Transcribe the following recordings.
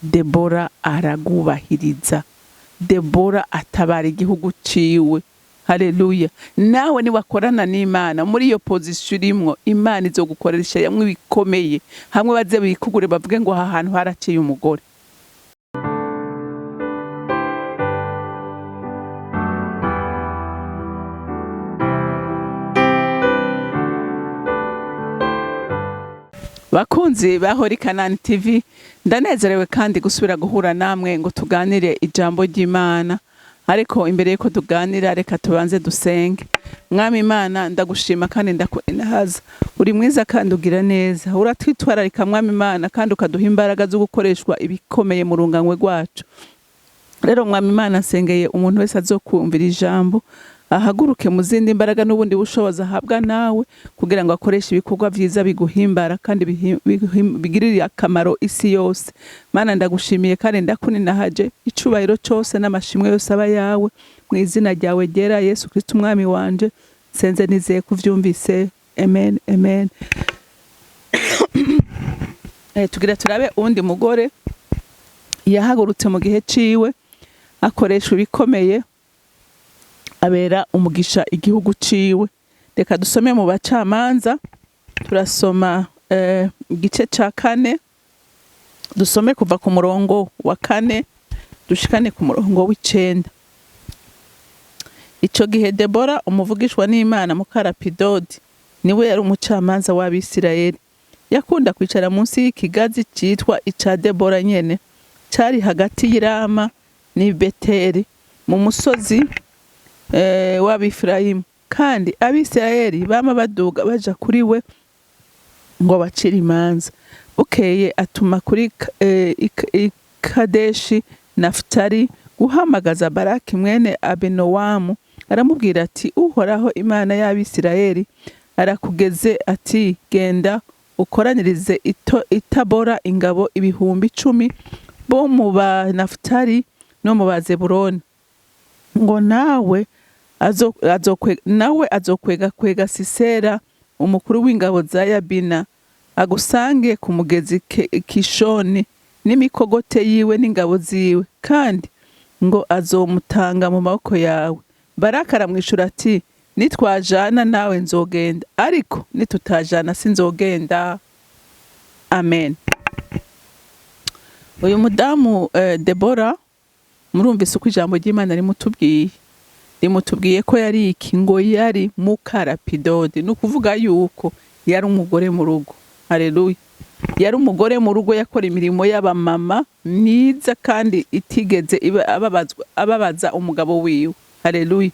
Debora aragubahiriza. Debora atabara igihugu ciwe. Haleluya. Nawe ni wakorana n'Imana muri iyo position urimwo, Imana izogukoresha yamwe bikomeye. Hamwe baze bikugure bavuge ngo aha hantu haraciye umugore. Bakunzi bahori CANAAN TV, ndanezerewe kandi gusubira guhura namwe ngo tuganire ijambo ry'Imana. Ariko imbere yuko tuganira reka tubanze dusenge. Mwami Imana, ndagushima kandi ndakunahaza. Uri mwiza kandi ugira neza. Uratwitwararika Mwami Imana kandi ukaduha imbaraga zo gukoreshwa ibikomeye mu runganywe rwacu. Rero Mwami Imana, nsengeye umuntu wese azokumvira ijambo, ahaguruke mu zindi imbaraga n'ubundi bushobozi ahabwa nawe kugira ngo akoreshe ibikorwa vyiza biguhimbara kandi bigirira akamaro isi yose. Mana, ndagushimiye kandi ndakuninahaje, icubahiro cyose n'amashimwe yose aba yawe mu izina ryawe ryera Yesu Kristo umwami wanje. Senze nizeye kuvyumvise. Amen, amen. Tugira turabe undi mugore yahagurutse mu gihe ciwe akoresha ibikomeye abera umugisha igihugu ciwe. Reka dusome mu bacamanza, turasoma igice ca 4, dusome kuva ku murongo wa 4 dushikane ku murongo w'9. Ico gihe Debora umuvugishwa n'Imana mukarapidodi, niwe yari umucamanza w'Abisirayeli. Yakunda kwicara munsi y'ikigazi citwa ica Debora nyene, cari hagati y'Irama ni Beteri mu musozi w'Abefurayimu. Kandi Abisirayeli bama baduga baja kuri we ngo bacire imanza. Bukeye atuma kuri Kadeshi Nafutali guhamagaza Baraki mwene Abinowamu, aramubwira ati, Uhoraho Imana y'Abisirayeli arakugeze ati, genda ukoranirize itabora ingabo 10,000 bo mu ba Nafutali no mu ba Zebuloni, ngo nawe azokwega Sisera umukuru w'ingabo za Yabina, agusange ku mugezi Kishoni n'imikogote yiwe n'ingabo ziwe, kandi ngo azomutanga mu maboko yawe. Baraka aramwishura ati, nitwajana nawe nzogenda, ariko nitutajana sinzogenda. Amen. Uyu mudamu Debora, murumvise uko ijambo ry'Imana rimutubwiye ko yari iki, ngo yari mukarapidodi. Nukuvuga yuko yari umugore mu rugo. Haleluya. Yari umugore mu rugo yakora imirimo y'abamama myiza kandi itigeze ababaza umugabo wiwe. Haleluya.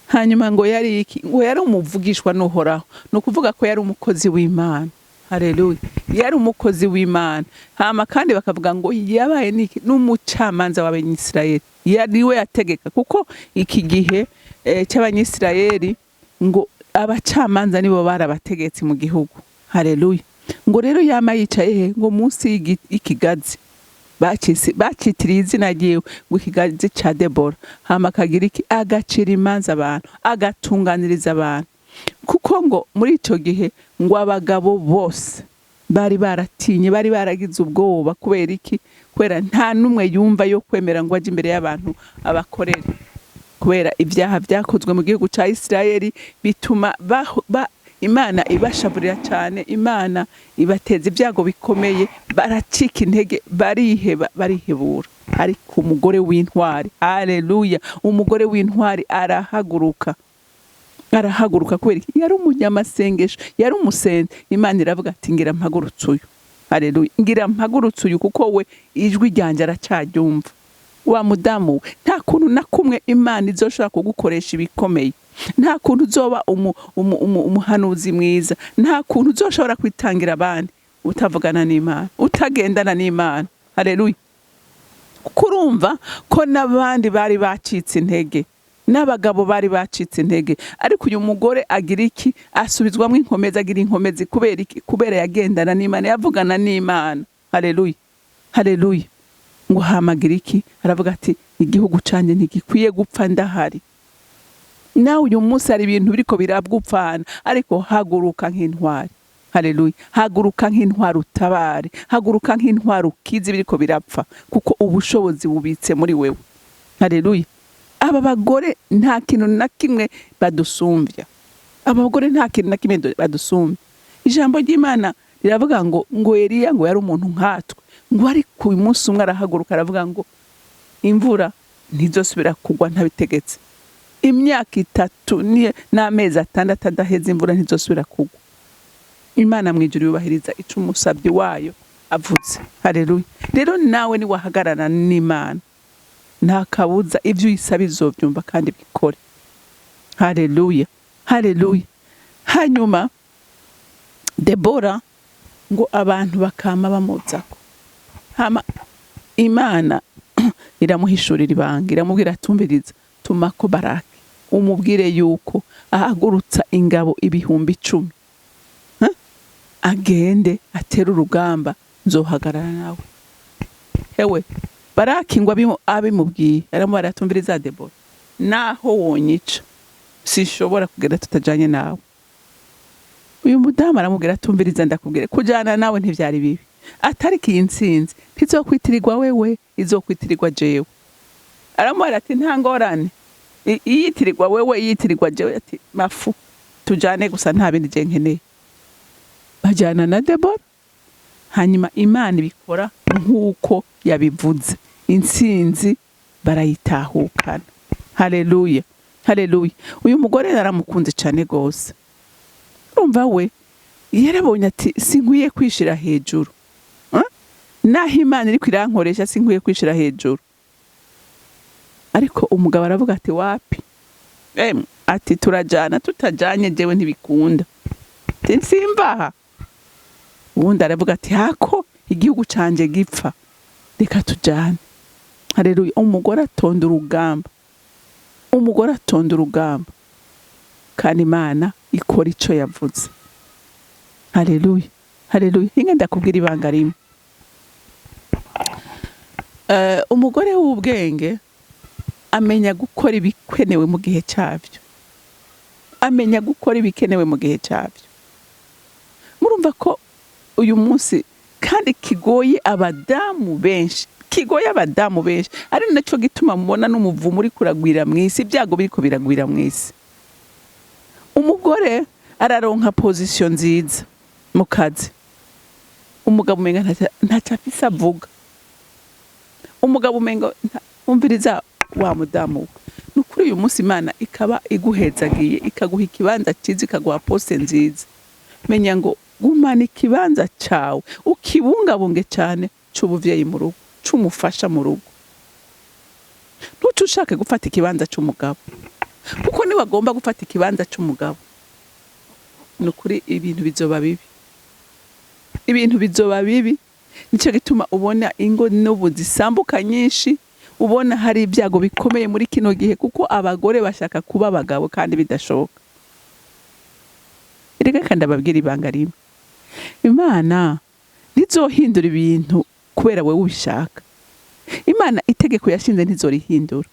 Hanyuma ngo yari iki, ngo yari umuvugishwa n'Uhoraho. Nukuvuga ko yari umukozi w'Imana. Haleluya. Yari umukozi w'Imana. Hama kandi bakavuga ngo yabaye niki, n'umucamanza w'Abanyisirayeli. Yari we yategeka, kuko iki gihe cy'Abanyisirayeli ngo abacamanza nibo barabategetsi mu gihugu. Haleluya. Ngo rero yama yicaye ngo munsi y'ikigazi bacitiriye izina ryiwe ngo ikigazi ca Debora. Hama kagira iki, agacira imanza abantu, agatunganiriza abantu. Kuko ngo muri ico gihe ngo abagabo bose bari baratinye, bari baragize ubwoba. Kubera iki? Kubera nta numwe yumva yo kwemera ngo aje imbere y'abantu abakorere. Kubera ibyaha byakozwe mu gihugu ca Isirayeli bituma Imana ibashaburira cyane, Imana ibateza ibyago bikomeye, baracika intege, barihebura. Ariko umugore w'intwari, haleluya, umugore w'intwari arahaguruka kubera yari umunyamasengesho, yari umusenzi. Imana iravuga ati, ngira mpagurutse uyu. Haleluya. Ngira mpagurutse uyu kuko we ijwi ryanje aracaryumva. Wa mudamu we, nta kuntu na kumwe Imana izoshobora kugukoresha ibikomeye. Nta kuntu uzoba umuhanuzi mwiza, nta kuntu uzoshobora kwitangira abandi utavugana n'Imana, utagendana n'Imana. Haleluya. Kurumva ko n'abandi bari bacitse intege, n'abagabo bari bacitse intege, ariko uyu mugore agira iki, asubizwamo inkomezi, agira inkomezi. Kubera iki? Kubera yagendana n'Imana, yavugana n'Imana. Haleluya. Haleluya. Ngo hamagira iki, aravuga ati, igihugu canje ntigikwiye gupfa ndahari. Nawe uyu munsi hari ibintu biriko birabwupfana, ariko haguruka nk'intwari. Haleluya. Haguruka nk'intwaro utabare, haguruka nk'intwaro ukize biriko birapfa, kuko ubushobozi bubitse muri wewe. Haleluya. Aba bagore nta kintu na kimwe badusumbya, aba bagore nta kintu na kimwe badusumbya. Ijambo ry'Imana riravuga ngo Eliya ngo yari umuntu nkatwe, ngo ariko uyu munsi umwe arahaguruka aravuga ngo imvura ntizosubira kugwa ntabitegetse. Imyaka 3 n'amezi 6 adaheze imvura ntizosubira kugwa. Imana mwijuru yubahiriza ico umusabyi wayo avuze. Haleluya. Rero nawe ni wahagarana n'Imana, nta kabuza ivyo uyisaba izovyumva kandi bikore. Haleluya. Haleluya. Hanyuma Debora ngo abantu bakama bamuzako, hama Imana iramuhishurira ibanga, iramubwira atumviriza, tumako Baraki umubwire yuko ahagurutsa ingabo 10,000 agende atera urugamba, nzohagarara nawe. Hewe Baraki ngo abimubwiye aramubwira atumviriza Debora, naho wonyica sishobora kugenda tutajanye nawe. Uyu mudamu aramubwira atumviriza, ndakubwire kujana nawe ntivyari bibi, atariki intsinzi ntizokwitirirwa wewe, izokwitirirwa jewe. Aramubwira ati nta ngorane, iyitirirwa wewe iyitirirwa jewe, ati mafu tujane gusa nta bindi je nkeneye. Bajana na Debora, hanyuma Imana ibikora nk'uko yabivuze, intsinzi barayitahukana. Haleluya. Haleluya. Uyu mugore naramukunze cyane gose. Urumva we yarabonye ati sinkwiye kwishira hejuru, naho Imana iri kwirankoresha sinkwiye kwishira hejuru. Ariko umugabo aravuga ati wapi, ati turajana, tutajanye jewe ntibikunda, simbaha. Ubundi aravuga ati hako igihugu canje gipfa, reka tujane. Haleluya. Umugore atonda urugamba, umugore atonda urugamba, kandi Imana ikora ico yavuze. Haleluya. Haleluya. Hinga ndakubwira ibanga rimwe. Umugore w'ubwenge amenya gukora ibikenewe mu gihe cyavyo, amenya gukora ibikenewe mu gihe cyavyo. Murumva ko uyu munsi kandi kigoye abadamu benshi, kigoye abadamu benshi, ari naco gituma mubona n'umuvumo uri kuragwira mwisi, ibyago biriko biragwira mwisi. Umugore araronka position nziza mu kazi, umugabo umenga ntacafise avuga, umugabo umenga umviriza wa mudamu. Nukuri uyu munsi Imana ikaba iguhezagiye, ikaguha ikibanza cyiza, ikaguha poste nziza. Menya ngo gumana ikibanza cawe, ukibungabunge cyane c'ubuvyeyi mu rugo, c'umufasha mu rugo. Ntuce ushake gufata ikibanza c'umugabo, kuko ni wagomba gufata ikibanza c'umugabo, nukuri ibintu bizoba bibi, ibintu bizoba bibi. Nico gituma ubona ingo n'ubu zisambuka nyinshi, ubona hari ibyago bikomeye muri kino gihe, kuko abagore bashaka kuba abagabo kandi bidashoboka. Erega kandi ababwira ibanga rimwe, Imana ntizohindura ibintu kubera wewe ubishaka. Imana itegeko yashinze ntizorihindura.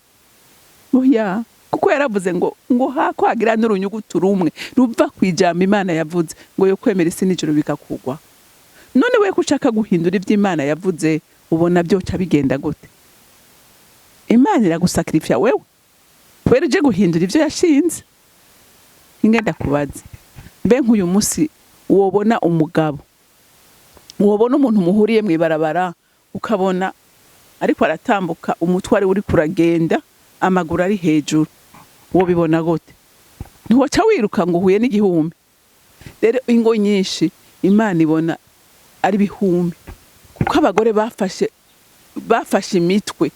Oya, kuko yaravuze ngo hakwagira n'urunyugutu rumwe ruva kwijambo Imana yavuze, ngo yo kwemera isi n'ijuru bikakugwa. None we kushaka guhindura ibyo Imana yavuze, ubona byoca bigenda gute? Imana iragusakrifya wewe kubera uje guhindura ibyo yashinze. Ingenda kubaza, mbe nk'uyu munsi wobona umugabo, wobona umuntu muhuriye mwibarabara, ukabona ariko aratambuka, umutware uri kuragenda, amaguru ari hejuru, wobibona gute? Ntiwoca wiruka ngo uhuye n'igihumbi. Rero ingo nyinshi Imana ibona ari bihumbi, kuko abagore bafashe imitwe,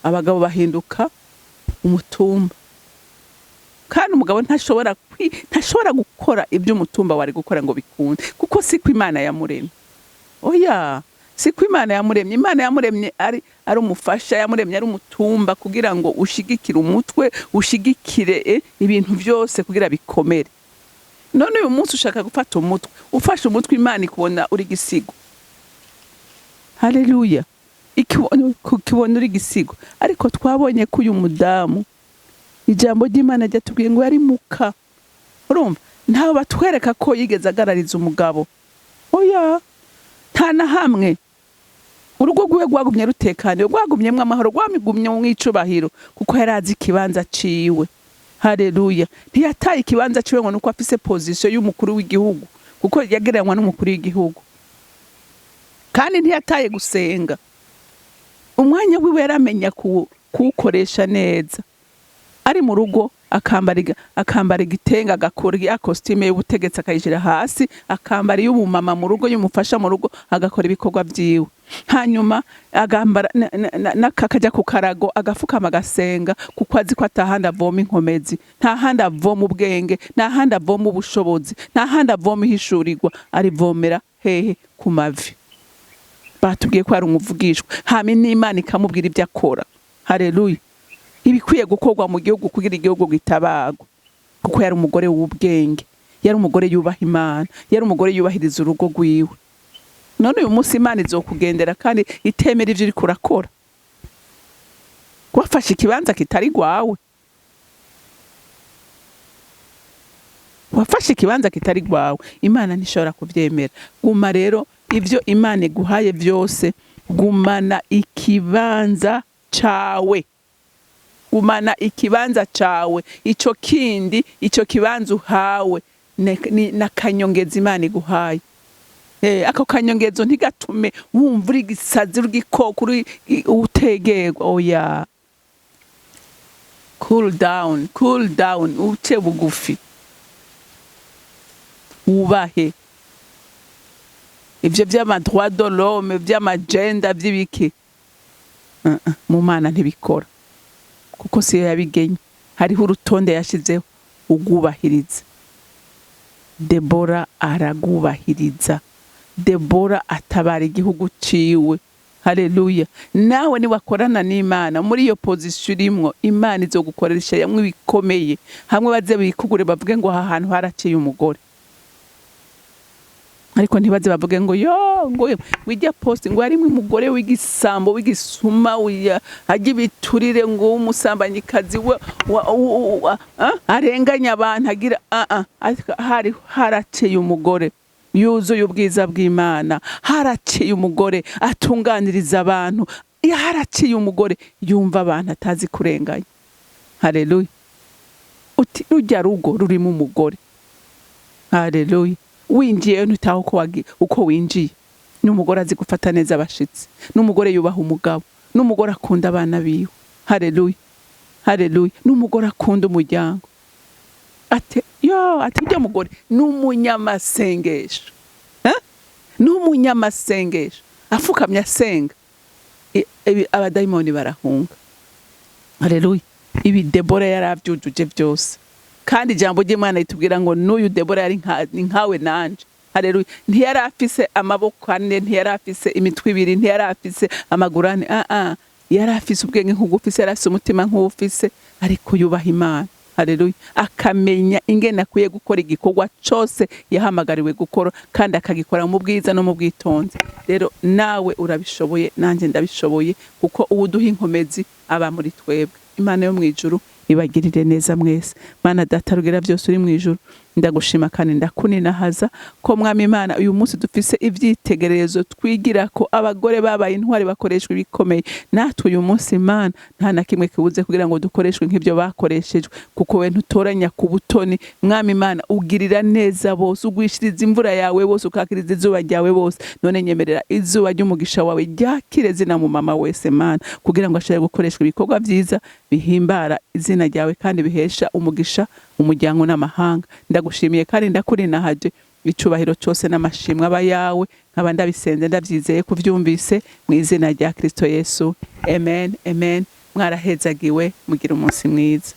abagabo bahinduka umutumba, kandi umugabo ntashobora gukora ibyo umutumba wari gukora ngo bikunde, kuko siko Imana yamuremye. Oya, siko Imana yamuremye. Imana yamuremye ari umufasha, yamuremye ari umutumba kugira ngo ushigikire umutwe, ushigikire ibintu byose kugira bikomere. None uyu munsi ushaka gufata umutwe, ufashe umutwe Imana ikubona uri gisigo. Haleluya. Ikibona uri gisigo. Ariko twabonye ko uyu mudamu ijambo ry'Imana ryatubwiye ngo yari muka. Urumva? ntawe batwereka ko yigeze agarariza umugabo. Oya, nta na hamwe. Urugo rwiwe rwagumye rutekaniwe, rwagumyemwo amahoro, rwamigumye mu icubahiro, kuko yarazi ikibanza ciwe. Haleluya. Ntiyataye ikibanza ciwe ngo nuko afise position y'umukuru w'igihugu, kuko yagereranywa n'umukuru w'igihugu. Kandi ntiyataye gusenga. Umwanya wiwe yaramenya kuwukoresha neza. Ari mu rugo akambara igitenga, agakora ya costume y'ubutegetsi akayishira hasi, akambara y'ubumama mu rugo, y'umufasha mu rugo, agakora ibikorwa vyiwe. Hanyuma agambara nakakajya ku karago, agafukama agasenga, kuko azi ko atahandi avoma inkomezi, nta handi avoma ubwenge, nta handi avoma ubushobozi, nta handi avoma ihishurirwa, arivomera hehe? Ku mavi. Batubwiye ko ari umuvugishwa, hame n'Imana ikamubwira ibyo akora. Haleluya. Ibikwiye gukorwa mu gihugu kugira igihugu gitabagwa, kuko yari umugore w'ubwenge, yari umugore yubaha Imana, yari umugore yubahiriza urugo rwiwe. None uyu munsi Imana izokugendera kandi itemera ivyo uriko urakora. Wafashe ikibanza kitari gwawe. Wafashe ikibanza kitari gwawe. Imana ntishobora kuvyemera. Guma rero ivyo Imana iguhaye vyose, gumana ikibanza cawe. Gumana ikibanza cawe. Ico kindi, ico kibanza uhawe na kanyongeza Imana iguhaye. Ako kanyongezo ntigatume wumva uri gisazi rugikoko utegerwa. Oya. Cool down, uce bugufi. Ubahe. Ivyo vy'ama droit de l'homme, vy'ama gender, vy'ibiki. Mu Mana ntibikora. Kuko siyo yabigenye. Hariho urutonde yashizeho, ugubahiriza. Debora aragubahiriza. Debora atabara igihugu ciwe. Haleluya. Nawe ni wakorana n'Imana muri iyo position urimwo, Imana izogukoresha yamwe bikomeye. Hamwe baze bikugure bavuge ngo aha hantu haraciye umugore. Ariko ntibaze bavuge ngo ngo wijya post ngo ari umugore w'igisambo w'igisuma ajye biturire ngo umusambanyikazi arenganya abantu agira hari haraciye umugore yuzuye ubwiza bw'Imana, haraciye umugore atunganiriza abantu, haraciye umugore yumva abantu atazi kurenganya. Haleluya. Uti rujya rugo rurimo umugore. Haleluya. Winjiye ntutaho uko winjiye. N'umugore azi gufata neza abashitsi, n'umugore yubaha umugabo, n'umugore akunda abana biwe. Haleluya. Haleluya. N'umugore akunda umuryango. Ate ujya mugore n'umunyamasengesho. N'umunyamasengesho. Afukamye asenga. Abadayimoni barahunga. Haleluya. Ibi Debora yaravyujuje byose. Kandi ijambo ry'Imana itubwira ngo n'uyu Debora yari nkawe nanje. Haleluya. Ntiyari afise amaboko ane, ntiyari afise imitwe ibiri, ntiyari afise amaguru ane. Yari afise ubwenge nk'ugufise, yari afise umutima nk'ufise, ariko yubaha Imana. Haleluya. Akamenya ingene akwiye gukora igikorwa cyose yahamagariwe gukora, kandi akagikora mu bwiza no mu bwitonzi. Rero nawe urabishoboye, nanje ndabishoboye, kuko uwuduha inkomezi aba muri twebwe. Imana yo mwijuru ibagirire neza mwese. Mana data rugira byose uri mwijuru, ndagushima kandi ndakuninahaza ko Mwami Imana uyu munsi dufise ivyitegererezo twigira ko abagore babaye intwari bakoreshwa ibikomeye. Natwe uyu munsi Imana nta na kimwe kibuze kugira ngo dukoreshwe nk'ibyo bakoreshejwe, kuko we ntutoranya ku butoni. Mwami Imana ugirira neza bose, ugwishiriza imvura yawe bose, ukakiriza izuba ryawe bose. None nyemerera izuba ry'umugisha wawe ryakire zina mu mama wese Mana, kugira ngo ashobore gukoreshwa ibikorwa vyiza bihimbara izina ryawe kandi bihesha umugisha umuryango n'amahanga. Ndagushimiye kandi ndakurinahaje, icubahiro cyose n'amashimwe aba yawe, nkaba ndabisenze ndavyizeye kuvyumvise mu izina rya Kristo Yesu. Amen. Mwarahezagiwe, mugira umunsi mwiza.